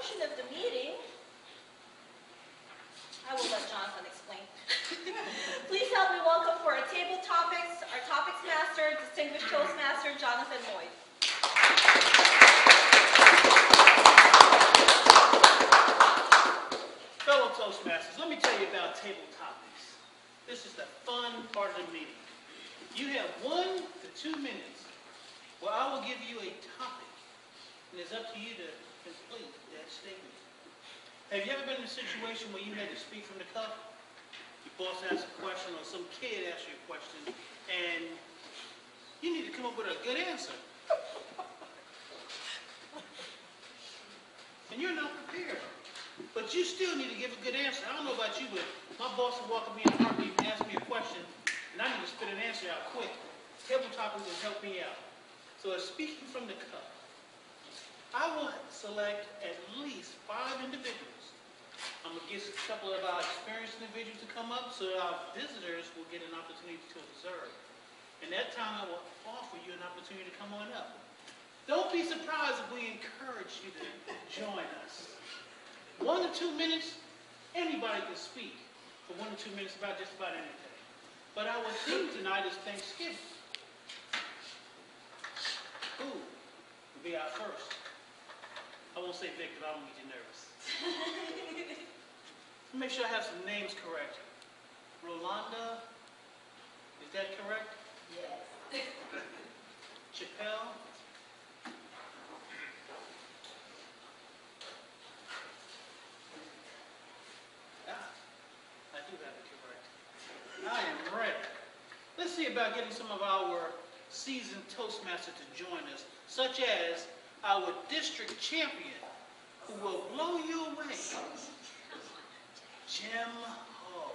portion of the meeting, I will let Jonathan explain. Please help me welcome for our table topics, our topics master, distinguished Toastmaster, Jonathan Lloyd. Fellow Toastmasters, let me tell you about table topics. This is the fun part of the meeting. You have 1 to 2 minutes where I will give you a topic, and it's up to you to complete that statement. Have you ever been in a situation where you had to speak from the cuff? Your boss asks a question or some kid asks you a question, and you need to come up with a good answer. And you're not prepared. But you still need to give a good answer. I don't know about you, but my boss will walk up me in the heartbeat and ask me a question, and I need to spit an answer out quick. Table topics will help me out. So as speaking from the cuff, I will select at least 5 individuals. I'm going to get a couple of our experienced individuals to come up so that our visitors will get an opportunity to observe. And that time I will offer you an opportunity to come on up. Don't be surprised if we encourage you to join us. 1 to 2 minutes, anybody can speak for 1 to 2 minutes about just about anything. But our theme tonight is Thanksgiving. Who will be our first? I won't say Vic, but I don't get you nervous. Make sure I have some names correct. Rolanda, is that correct? Yes. Chappelle. I do have it correct. I am ready. Let's see about getting some of our seasoned Toastmasters to join us, such as our district champion, who will blow you away, Jim Hall.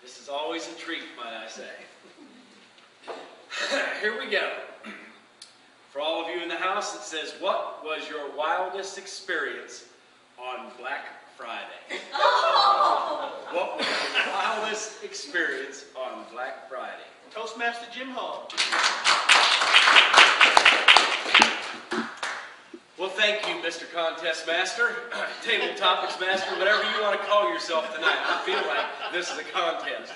This is always a treat, might I say. Here we go. For all of you in the house, it says, what was your wildest experience on Black Friday? Oh! What was your wildest experience on Black Friday? Toastmaster Jim Hall. Well, thank you, Mr. Contest Master, Table Topics Master, whatever you want to call yourself tonight. I feel like this is a contest.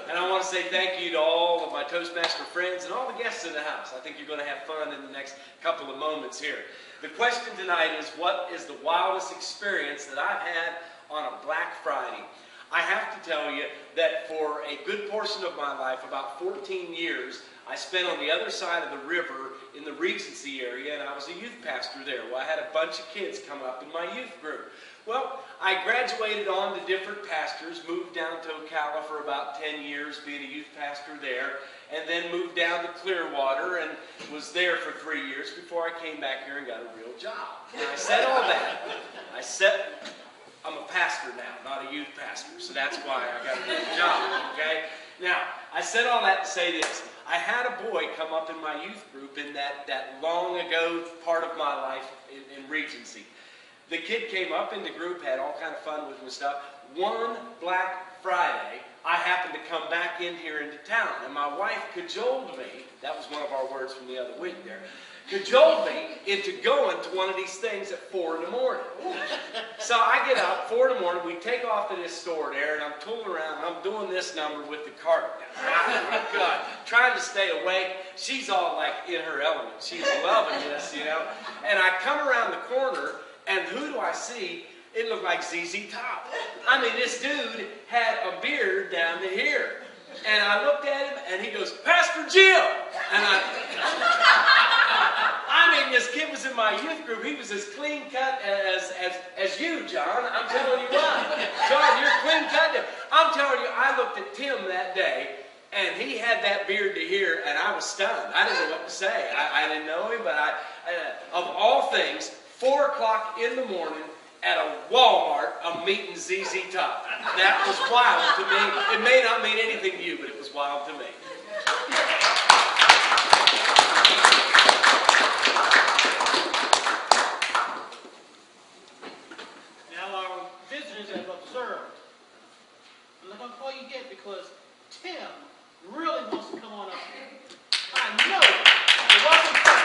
And I want to say thank you to all of my Toastmaster friends and all the guests in the house. I think you're going to have fun in the next couple of moments here. The question tonight is, what is the wildest experience that I've had on a Black Friday? I have to tell you that for a good portion of my life, about 14 years, I spent on the other side of the river in the Regency area, and I was a youth pastor there. Well, I had a bunch of kids come up in my youth group. Well, I graduated on to different pastors, moved down to Ocala for about 10 years being a youth pastor there, and then moved down to Clearwater and was there for 3 years before I came back here and got a real job. And I said all that. I'm a pastor now, not a youth pastor, so that's why I got a real job, okay? Now, I said all that to say this. I had a boy come up in my youth group in that long ago part of my life in Regency. The kid came up in the group, had all kind of fun with him and stuff. One Black Friday, I happened to come back in here into town, and my wife cajoled me, that was one of our words from the other week there, cajoled me into going to one of these things at 4 in the morning. So I get up, 4 in the morning, we take off to this store there, and I'm tooling around, and I'm doing this number with the cart. Oh my God, trying to stay awake. She's all like in her element. She's loving this, you know. And I come around the corner, and who do I see? It looked like ZZ Top. I mean, this dude had a beard down to here. And I looked at him, and he goes, Pastor Jim! And I mean, this kid was in my youth group. He was as clean cut as you, John. I'm telling you what. John, you're clean cut. I'm telling you, I looked at Tim that day, and he had that beard to here, and I was stunned. I didn't know what to say. I didn't know him, but of all things, 4 o'clock in the morning at a Walmart, I'm meeting ZZ Top. That was wild to me. It may not mean anything to you, but it was wild to me. Now our visitors have observed. I'm not going to call you yet because Tim really wants to come on up here. I know. So welcome, Tim.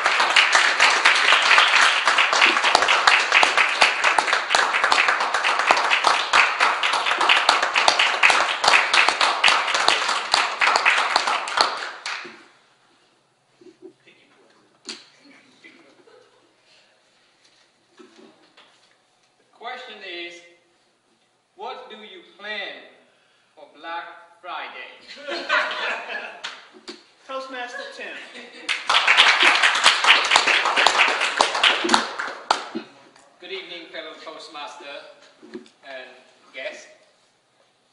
The question is, what do you plan for Black Friday? Toastmaster Tim. Good evening, fellow Toastmaster and guests.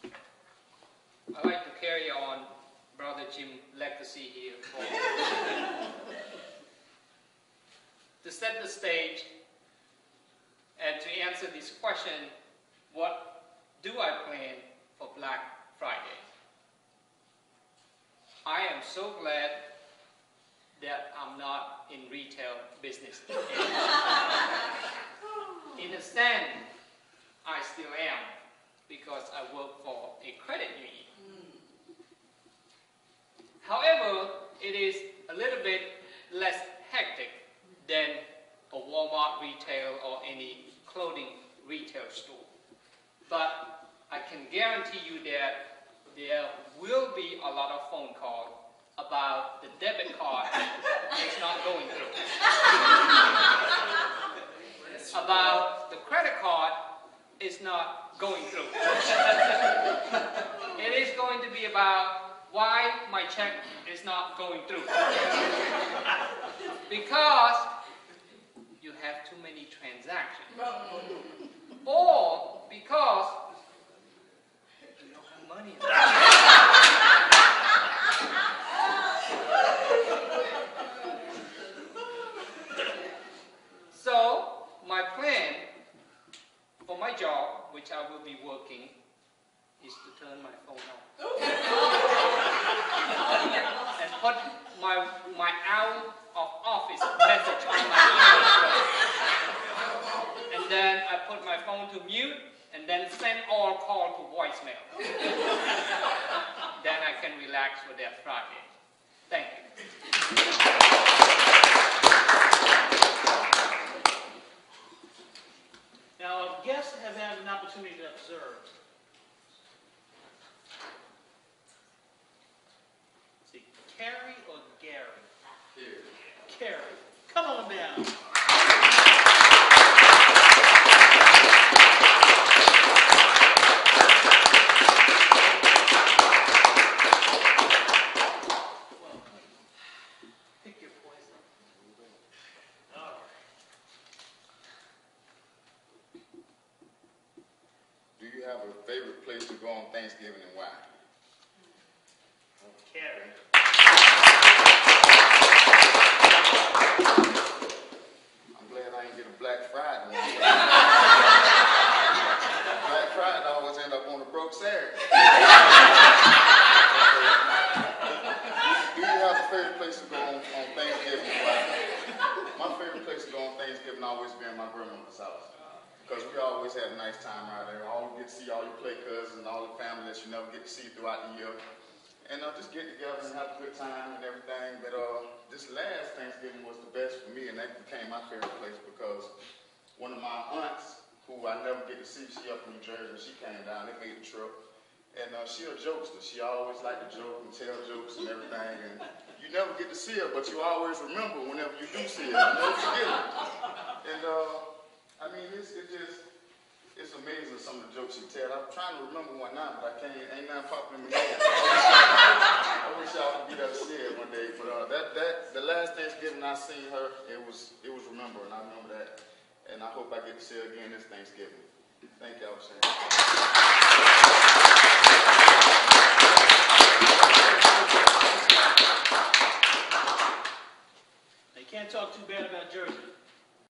I'd like to carry on Brother Jim's legacy here to set the stage and to answer this question, what do I plan for Black Friday? I am so glad that I'm not in retail business today. In a sense, I still am, because I work for a credit union. However, it is a little bit less hectic than a Walmart retail or any clothing retail store. But I can guarantee you that there will be a lot of phone calls about the debit card is not going through. About the credit card is not going through. It is going to be about why my check is not going through. Because you have too many transactions. Or because you don't have money. So, my plan for my job, which I will be working, is to turn my phone off. And put my out of office message on my email. And then I put my phone to mute, and then send all call to voicemail. Then I can relax for that Friday. Thank you. Now, guests have had an opportunity to observe. See, Carrie or Gary? Carrie. Come on down. Pick your poison. All right. Do you have a favorite place to go on Thanksgiving and why? Carrie. I'm glad I didn't get a Black Friday one. Black Friday always end up on a broke Saturday. Do you have a favorite place to go on Thanksgiving and why? My favorite place to go on Thanksgiving always been my grandmother's house. Because we always had a nice time out there. All get to see all your play cousins and all the family that you never get to see throughout the year. And just get together and have a good time and everything. But this last Thanksgiving was the best for me, and that became my favorite place because one of my aunts, who I never get to see, she up in New Jersey, she came down, they made the trip. And she a jokester. She always liked to joke and tell jokes and everything. And you never get to see her, but you always remember whenever you do see her. You never forget it. And I mean, it's amazing some of the jokes she tell. I'm trying to remember one now, but I can't. Ain't nothing popping in my head. I wish y'all could be there to see it one day. But the last Thanksgiving I seen her, it was remembered, and I remember that. And I hope I get to see her again this Thanksgiving. Thank y'all for saying.